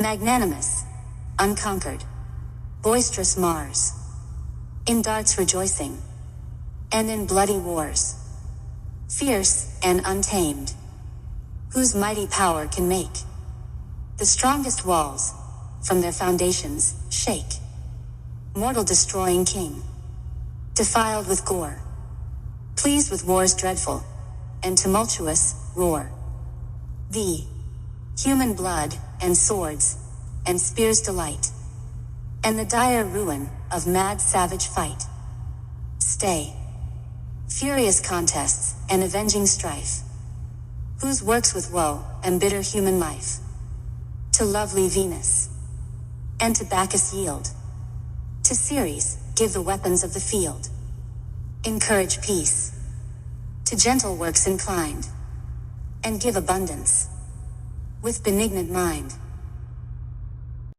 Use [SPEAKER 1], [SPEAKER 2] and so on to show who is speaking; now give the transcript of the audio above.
[SPEAKER 1] Magnanimous, unconquered, boisterous Mars, in darts rejoicing, and in bloody wars, fierce and untamed, whose mighty power can make the strongest walls from their foundations shake. Mortal destroying king, defiled with gore, pleased with war's dreadful and tumultuous roar. Thee, human blood and swords and spears delight, and the dire ruin of mad savage fight. Stay, furious contests and avenging strife, whose works with woe and bitter human life, to lovely Venus and to Bacchus yield, to Ceres give the weapons of the field. Encourage peace, to gentle works inclined, and give abundance, with benignant mind.